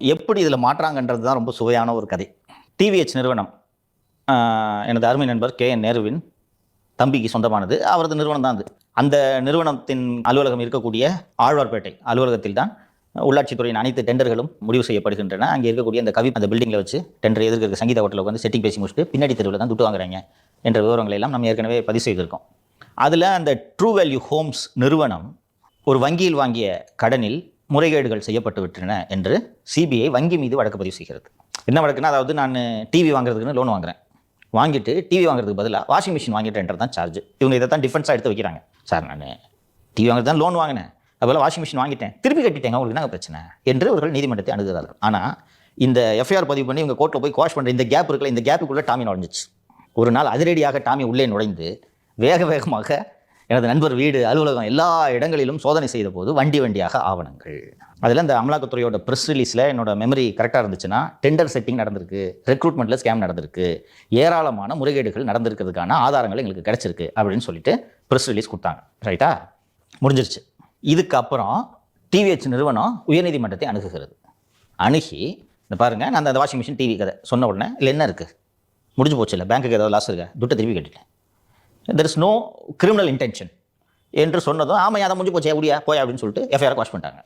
எப்படி இதில் மாற்றாங்கன்றது தான் ரொம்ப சுவையான ஒரு கதை. டிவிஹெச் நிறுவனம் எனது அருமை நண்பர் KN நேருவின் தம்பிக்கு சொந்தமானது. அவரது நிறுவனம் தான் அது. அந்த நிறுவனத்தின் அலுவலகம் இருக்கக்கூடிய ஆழ்வார்பேட்டை அலுவலகத்தில் தான் உள்ளாட்சித்துறையின் அனைத்து டெண்டர்களும் முடிவு செய்யப்படுகின்றன. அங்கே இருக்கக்கூடிய அந்த அந்த பில்டிங்கில் வச்சு டெண்டர் எதிர்க்க சங்கீத ஹோட்டலுக்கு வந்து செட்டிங் பேசி முடிச்சுட்டு பின்னாடி தெருவில் தான் துட்டு வாங்குறாங்க என்ற விவரங்களை எல்லாம் நம்ம ஏற்கனவே பதிவு செய்திருக்கோம். அதில் அந்த ட்ரூ வேல்யூ ஹோம்ஸ் நிறுவனம் ஒரு வங்கியில் வாங்கிய கடனில் முறைகேடுகள் செய்யப்பட்டு விட்டன என்று சிபிஐ வங்கி மீது வழக்கு பதிவு செய்கிறது. என்ன வழக்குன்னா, அதாவது நான் டிவி வாங்குறதுக்குன்னு லோன் வாங்குறேன், வாங்கிட்டு டிவி வாங்குறதுக்கு பதிலாக வாஷிங் மிஷின் வாங்கிட்டேன்றது தான் சார்ஜ். இவங்க இதை தான் டிஃபென்ஸாக எடுத்து வைக்கிறாங்க. சார், நான் டிவி வாங்குறது தான் லோன் வாங்கினேன், அதுபோல் வாஷிங் மிஷின் வாங்கிட்டேன், திருப்பி கட்டிட்டேங்க, உங்களுக்கு என்ன பிரச்சனை என்று அவர்கள் நீதிமன்றத்தை அணுகுகிறார்கள். ஆனால் இந்த எஃப்ஐஆர் பதிவு பண்ணி இவங்க கோர்ட்டில் போய் குவாஷ் பண்ணுற இந்த கேப் இருக்குல்ல, இந்த கேப்புக்குள்ளே டாமி நுழைஞ்சிச்சு. ஒரு நாள் அதிரடியாக டாமி உள்ளே நுழைந்து வேகமாக எனது நண்பர் வீடு, அலுவலகம் எல்லா இடங்களிலும் சோதனை செய்த போது வண்டியாக ஆவணங்கள். அதில் அந்த அமலாக்கத்துறையோட ப்ரெஸ் ரிலீஸில் என்னோட மெமரி கரெக்டாக இருந்துச்சுன்னா, டெண்டர் செட்டிங் நடந்திருக்கு, ரெக்ரூட்மெண்ட்டில் ஸ்கேம் நடந்திருக்கு, ஏராளமான முறைகேடுகள் நடந்திருக்கிறதுக்கான ஆதாரங்கள் எங்களுக்கு கிடைச்சிருக்கு அப்படின்னு சொல்லிட்டு ப்ரெஸ் ரிலீஸ் கொடுத்தாங்க. ரைட்டா? முடிஞ்சிருச்சு. இதுக்கப்புறம் டிவிஹெச் நிறுவனம் உயர்நீதிமன்றத்தை அணுகுகிறது. அணுகி இந்த பாருங்கள், நான் அந்த வாஷிங் மிஷின் டிவி கதை சொன்ன உடனே இல்லை என்ன இருக்குது, முடிஞ்சு போச்சு, இல்லை பேங்க்குக்கு ஏதாவது லாஸ் இருக்கா, துட்டை திருப்பி கட்டிட்டேன், there is no criminal intention என்று சொன்னதும், ஆமாம் அதை முடிஞ்சு போச்சு, எப்படியா போய் அப்படின்னு சொல்லிட்டு எஃப்ஐஆர் வாஷ் பண்ணிட்டாங்க.